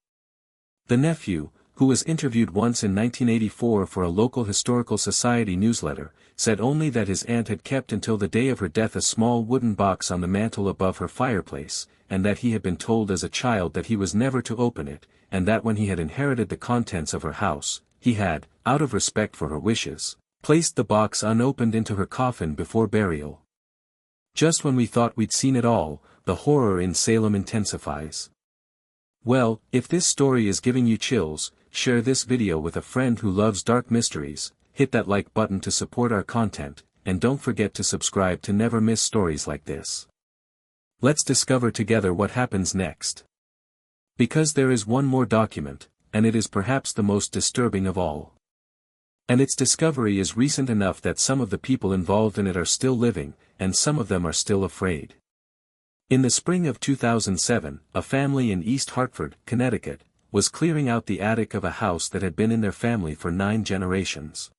The nephew, who was interviewed once in 1984 for a local historical society newsletter, said only that his aunt had kept until the day of her death a small wooden box on the mantel above her fireplace, and that he had been told as a child that he was never to open it, and that when he had inherited the contents of her house, he had, out of respect for her wishes, placed the box unopened into her coffin before burial. Just when we thought we'd seen it all, the horror in Salem intensifies. Well, if this story is giving you chills, share this video with a friend who loves dark mysteries, hit that like button to support our content, and don't forget to subscribe to never miss stories like this. Let's discover together what happens next. Because there is one more document, and it is perhaps the most disturbing of all. And its discovery is recent enough that some of the people involved in it are still living, and some of them are still afraid. In the spring of 2007, a family in East Hartford, Connecticut, was clearing out the attic of a house that had been in their family for 9 generations.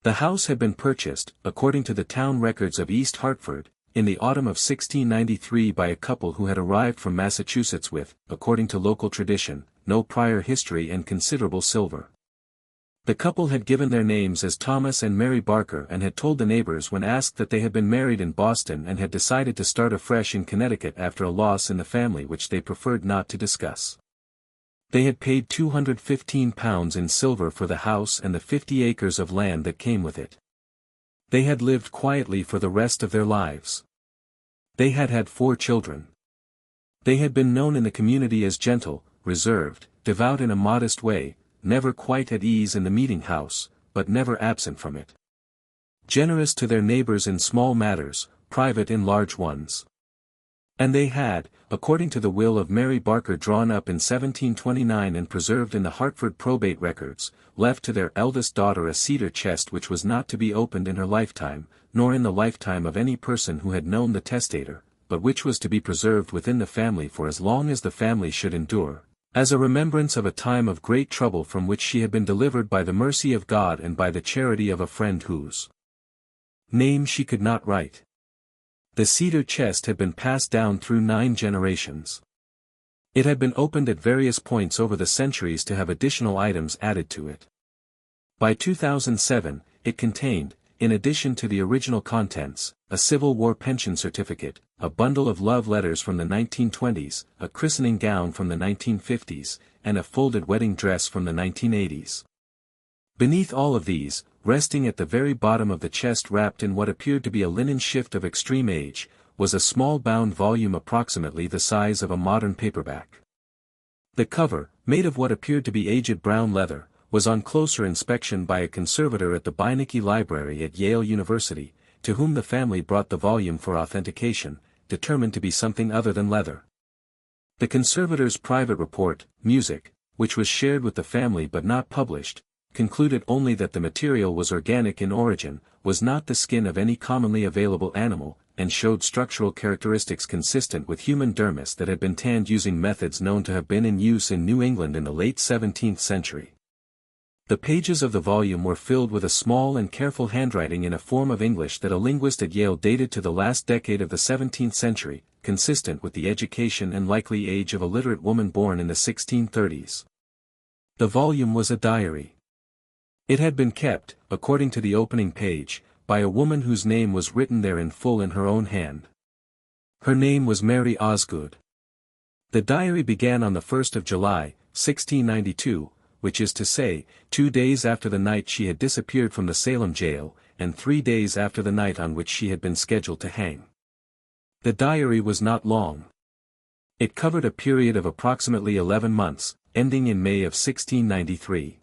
The house had been purchased, according to the town records of East Hartford, in the autumn of 1693 by a couple who had arrived from Massachusetts with, according to local tradition, no prior history and considerable silver. The couple had given their names as Thomas and Mary Barker and had told the neighbors when asked that they had been married in Boston and had decided to start afresh in Connecticut after a loss in the family which they preferred not to discuss. They had paid £215 in silver for the house and the 50 acres of land that came with it. They had lived quietly for the rest of their lives. They had had 4 children. They had been known in the community as gentle, reserved, devout in a modest way, never quite at ease in the meeting house, but never absent from it. Generous to their neighbors in small matters, private in large ones. And they had, according to the will of Mary Barker drawn up in 1729 and preserved in the Hartford probate records, left to their eldest daughter a cedar chest which was not to be opened in her lifetime, nor in the lifetime of any person who had known the testator, but which was to be preserved within the family for as long as the family should endure, as a remembrance of a time of great trouble from which she had been delivered by the mercy of God and by the charity of a friend whose name she could not write. The cedar chest had been passed down through 9 generations. It had been opened at various points over the centuries to have additional items added to it. By 2007, it contained, in addition to the original contents, a Civil War pension certificate, a bundle of love letters from the 1920s, a christening gown from the 1950s, and a folded wedding dress from the 1980s. Beneath all of these, resting at the very bottom of the chest wrapped in what appeared to be a linen shift of extreme age, was a small bound volume approximately the size of a modern paperback. The cover, made of what appeared to be aged brown leather, was on closer inspection by a conservator at the Beinecke Library at Yale University, to whom the family brought the volume for authentication, determined to be something other than leather. The conservator's private report, Music, which was shared with the family but not published, concluded only that the material was organic in origin, was not the skin of any commonly available animal, and showed structural characteristics consistent with human dermis that had been tanned using methods known to have been in use in New England in the late 17th century. The pages of the volume were filled with a small and careful handwriting in a form of English that a linguist at Yale dated to the last decade of the 17th century, consistent with the education and likely age of a literate woman born in the 1630s. The volume was a diary. It had been kept, according to the opening page, by a woman whose name was written there in full in her own hand. Her name was Mary Osgood. The diary began on the 1st of July, 1692, which is to say, 2 days after the night she had disappeared from the Salem jail, and 3 days after the night on which she had been scheduled to hang. The diary was not long. It covered a period of approximately 11 months, ending in May of 1693.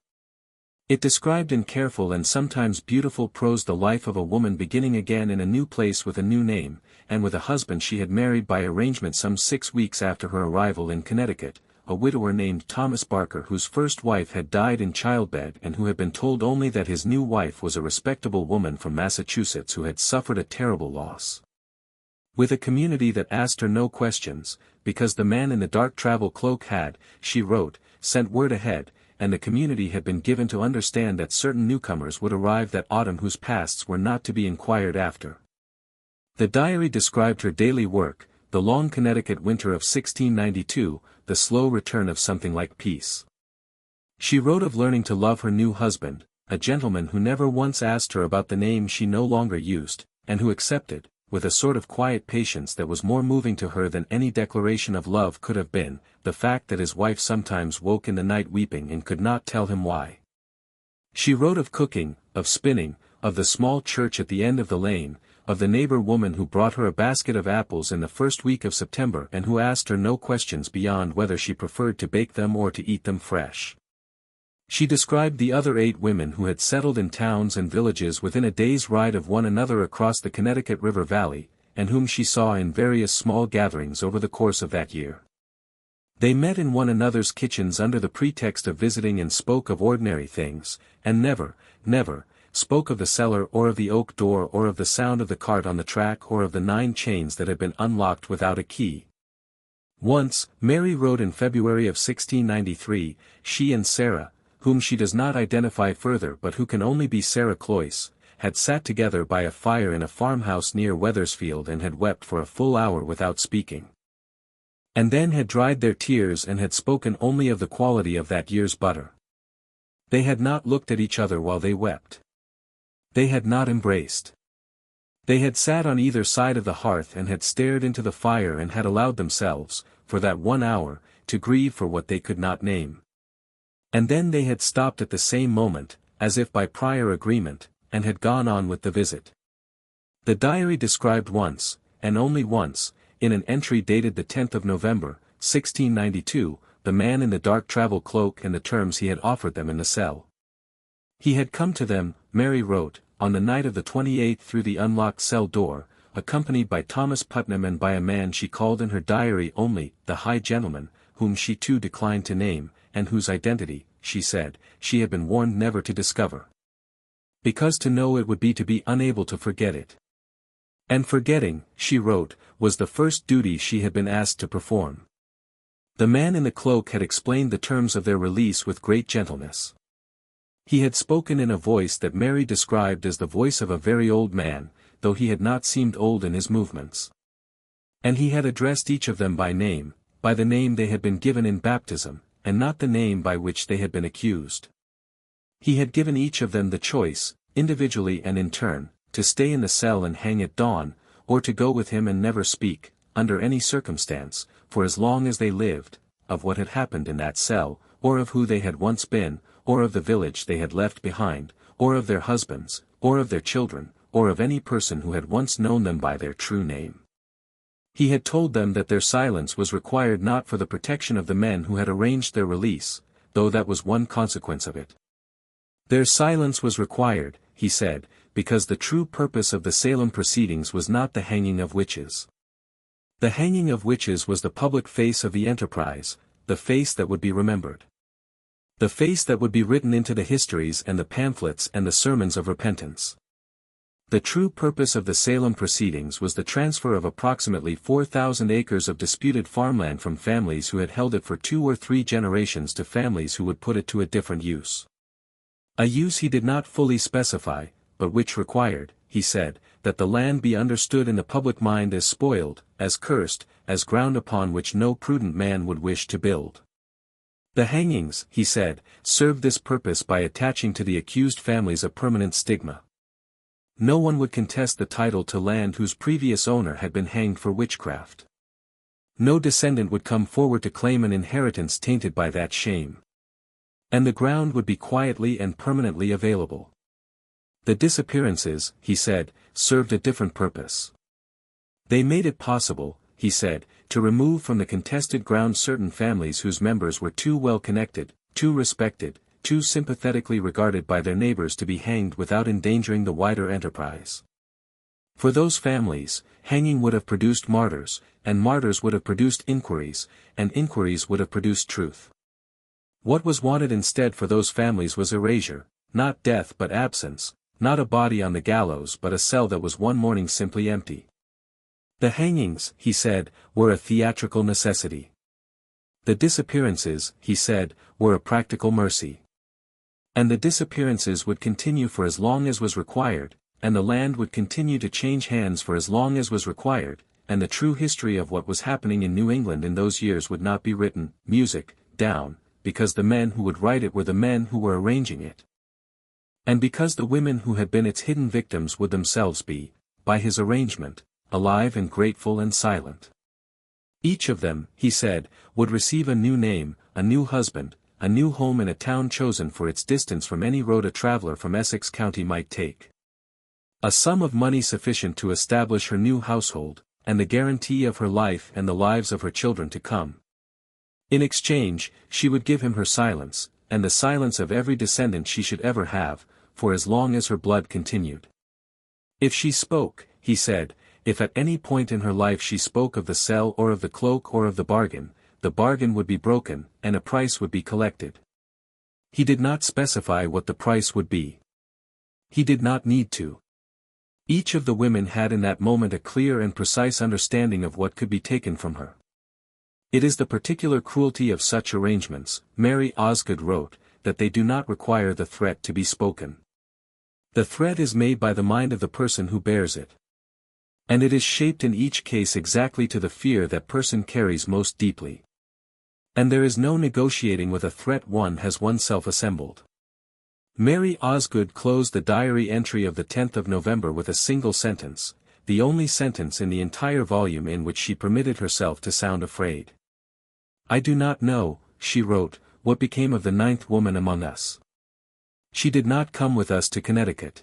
It described in careful and sometimes beautiful prose the life of a woman beginning again in a new place with a new name, and with a husband she had married by arrangement some 6 weeks after her arrival in Connecticut, a widower named Thomas Barker whose first wife had died in childbed and who had been told only that his new wife was a respectable woman from Massachusetts who had suffered a terrible loss. With a community that asked her no questions, because the man in the dark travel cloak had, she wrote, sent word ahead, and the community had been given to understand that certain newcomers would arrive that autumn whose pasts were not to be inquired after. The diary described her daily work, the long Connecticut winter of 1692, the slow return of something like peace. She wrote of learning to love her new husband, a gentleman who never once asked her about the name she no longer used, and who accepted, with a sort of quiet patience that was more moving to her than any declaration of love could have been, the fact that his wife sometimes woke in the night weeping and could not tell him why. She wrote of cooking, of spinning, of the small church at the end of the lane, of the neighbor woman who brought her a basket of apples in the first week of September and who asked her no questions beyond whether she preferred to bake them or to eat them fresh. She described the other 8 women who had settled in towns and villages within a day's ride of one another across the Connecticut River Valley, and whom she saw in various small gatherings over the course of that year. They met in one another's kitchens under the pretext of visiting and spoke of ordinary things, and never, spoke of the cellar or of the oak door or of the sound of the cart on the track or of the 9 chains that had been unlocked without a key. Once, Mary wrote in February of 1693, she and Sarah, whom she does not identify further but who can only be Sarah Cloyce, had sat together by a fire in a farmhouse near Wethersfield and had wept for a full hour without speaking. And then had dried their tears and had spoken only of the quality of that year's butter. They had not looked at each other while they wept. They had not embraced. They had sat on either side of the hearth and had stared into the fire and had allowed themselves, for that 1 hour, to grieve for what they could not name. And then they had stopped at the same moment, as if by prior agreement, and had gone on with the visit. The diary described once, and only once, in an entry dated the 10th of November, 1692, the man in the dark travel cloak and the terms he had offered them in the cell. He had come to them, Mary wrote, on the night of the 28th through the unlocked cell door, accompanied by Thomas Putnam and by a man she called in her diary only, the high gentleman, whom she too declined to name, and whose identity, she said, she had been warned never to discover. Because to know it would be to be unable to forget it. And forgetting, she wrote, was the first duty she had been asked to perform. The man in the cloak had explained the terms of their release with great gentleness. He had spoken in a voice that Mary described as the voice of a very old man, though he had not seemed old in his movements. And he had addressed each of them by name, by the name they had been given in baptism, and not the name by which they had been accused. He had given each of them the choice, individually and in turn, to stay in the cell and hang at dawn, or to go with him and never speak, under any circumstance, for as long as they lived, of what had happened in that cell, or of who they had once been, or of the village they had left behind, or of their husbands, or of their children, or of any person who had once known them by their true name. He had told them that their silence was required not for the protection of the men who had arranged their release, though that was one consequence of it. Their silence was required, he said, because the true purpose of the Salem proceedings was not the hanging of witches. The hanging of witches was the public face of the enterprise, the face that would be remembered. The face that would be written into the histories and the pamphlets and the sermons of repentance. The true purpose of the Salem proceedings was the transfer of approximately 4,000 acres of disputed farmland from families who had held it for 2 or 3 generations to families who would put it to a different use. A use he did not fully specify, but which required, he said, that the land be understood in the public mind as spoiled, as cursed, as ground upon which no prudent man would wish to build. The hangings, he said, served this purpose by attaching to the accused families a permanent stigma. No one would contest the title to land whose previous owner had been hanged for witchcraft. No descendant would come forward to claim an inheritance tainted by that shame. And the ground would be quietly and permanently available. The disappearances, he said, served a different purpose. They made it possible, he said, to remove from the contested ground certain families whose members were too well connected, too respected, too sympathetically regarded by their neighbors to be hanged without endangering the wider enterprise. For those families, hanging would have produced martyrs, and martyrs would have produced inquiries, and inquiries would have produced truth. What was wanted instead for those families was erasure, not death but absence, not a body on the gallows but a cell that was one morning simply empty. The hangings, he said, were a theatrical necessity. The disappearances, he said, were a practical mercy. And the disappearances would continue for as long as was required, and the land would continue to change hands for as long as was required, and the true history of what was happening in New England in those years would not be written, music, down, because the men who would write it were the men who were arranging it. And because the women who had been its hidden victims would themselves be, by his arrangement, alive and grateful and silent. Each of them, he said, would receive a new name, a new husband, a new home in a town chosen for its distance from any road a traveler from Essex County might take. A sum of money sufficient to establish her new household, and the guarantee of her life and the lives of her children to come. In exchange, she would give him her silence, and the silence of every descendant she should ever have, for as long as her blood continued. If she spoke, he said, if at any point in her life she spoke of the cell or of the cloak or of the bargain would be broken, and a price would be collected. He did not specify what the price would be. He did not need to. Each of the women had in that moment a clear and precise understanding of what could be taken from her. It is the particular cruelty of such arrangements, Mary Osgood wrote, that they do not require the threat to be spoken. The threat is made by the mind of the person who bears it. And it is shaped in each case exactly to the fear that person carries most deeply. And there is no negotiating with a threat one has oneself assembled. Mary Osgood closed the diary entry of the 10th of November with a single sentence, the only sentence in the entire volume in which she permitted herself to sound afraid. "I do not know," she wrote, "what became of the 9th woman among us. She did not come with us to Connecticut.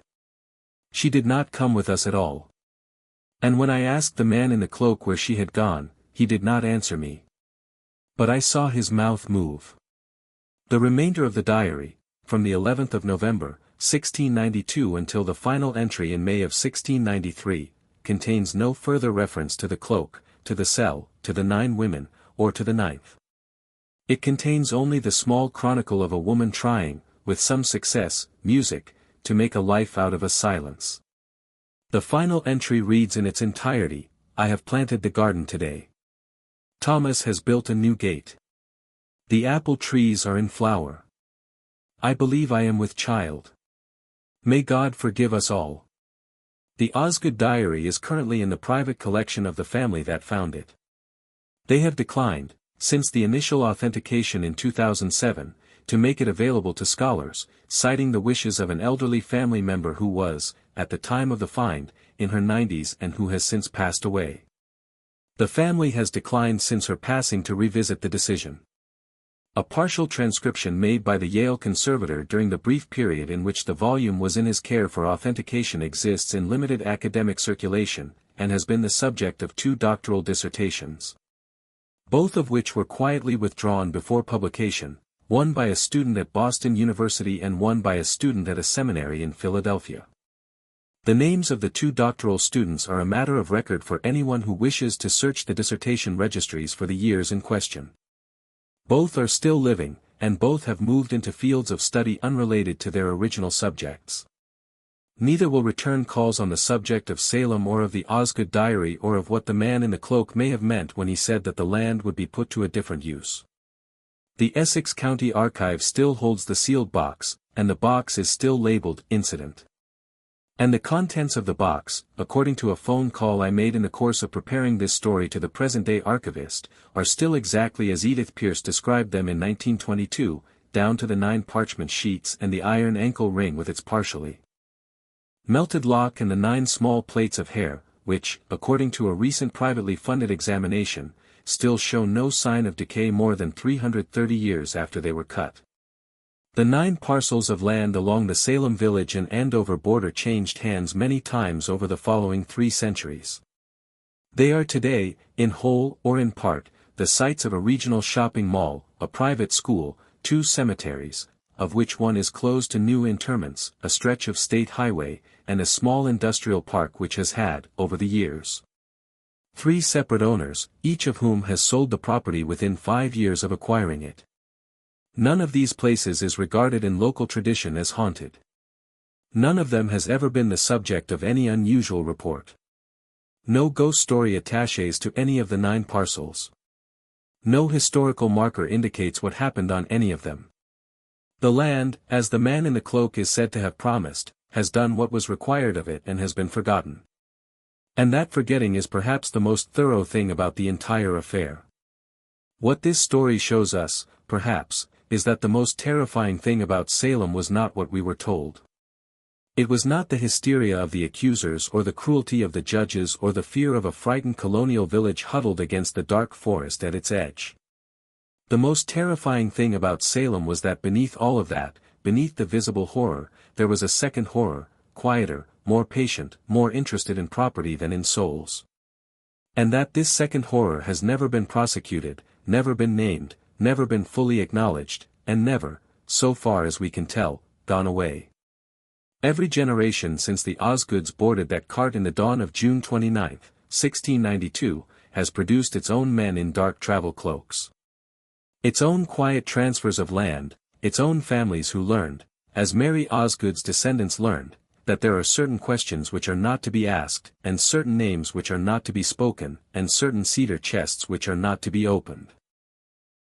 She did not come with us at all. And when I asked the man in the cloak where she had gone, he did not answer me. But I saw his mouth move." The remainder of the diary, from the 11th of November, 1692 until the final entry in May of 1693, contains no further reference to the cloak, to the cell, to the 9 women, or to the 9th. It contains only the small chronicle of a woman trying, with some success, music, to make a life out of a silence. The final entry reads in its entirety, "I have planted the garden today. Thomas has built a new gate. The apple trees are in flower. I believe I am with child. May God forgive us all." The Osgood diary is currently in the private collection of the family that found it. They have declined, since the initial authentication in 2007, to make it available to scholars, citing the wishes of an elderly family member who was, at the time of the find, in her 90s and who has since passed away. The family has declined since her passing to revisit the decision. A partial transcription made by the Yale conservator during the brief period in which the volume was in his care for authentication exists in limited academic circulation, and has been the subject of 2 doctoral dissertations, both of which were quietly withdrawn before publication, one by a student at Boston University and one by a student at a seminary in Philadelphia. The names of the 2 doctoral students are a matter of record for anyone who wishes to search the dissertation registries for the years in question. Both are still living, and both have moved into fields of study unrelated to their original subjects. Neither will return calls on the subject of Salem or of the Osgood diary or of what the man in the cloak may have meant when he said that the land would be put to a different use. The Essex County Archive still holds the sealed box, and the box is still labeled Incident. And the contents of the box, according to a phone call I made in the course of preparing this story to the present-day archivist, are still exactly as Edith Pierce described them in 1922, down to the 9 parchment sheets and the iron ankle ring with its partially melted lock and the 9 small plates of hair, which, according to a recent privately funded examination, still show no sign of decay more than 330 years after they were cut. The 9 parcels of land along the Salem Village and Andover border changed hands many times over the following 3 centuries. They are today, in whole or in part, the sites of a regional shopping mall, a private school, 2 cemeteries, of which one is closed to new interments, a stretch of state highway, and a small industrial park which has had, over the years, 3 separate owners, each of whom has sold the property within 5 years of acquiring it. None of these places is regarded in local tradition as haunted. None of them has ever been the subject of any unusual report. No ghost story attaches to any of the 9 parcels. No historical marker indicates what happened on any of them. The land, as the man in the cloak is said to have promised, has done what was required of it and has been forgotten. And that forgetting is perhaps the most thorough thing about the entire affair. What this story shows us, perhaps, is that the most terrifying thing about Salem was not what we were told. It was not the hysteria of the accusers or the cruelty of the judges or the fear of a frightened colonial village huddled against the dark forest at its edge. The most terrifying thing about Salem was that beneath all of that, beneath the visible horror, there was a second horror, quieter, more patient, more interested in property than in souls. And that this second horror has never been prosecuted, never been named, never been fully acknowledged, and never, so far as we can tell, gone away. Every generation since the Osgoods boarded that cart in the dawn of June 29, 1692, has produced its own men in dark travel cloaks. Its own quiet transfers of land, its own families who learned, as Mary Osgood's descendants learned, that there are certain questions which are not to be asked, and certain names which are not to be spoken, and certain cedar chests which are not to be opened.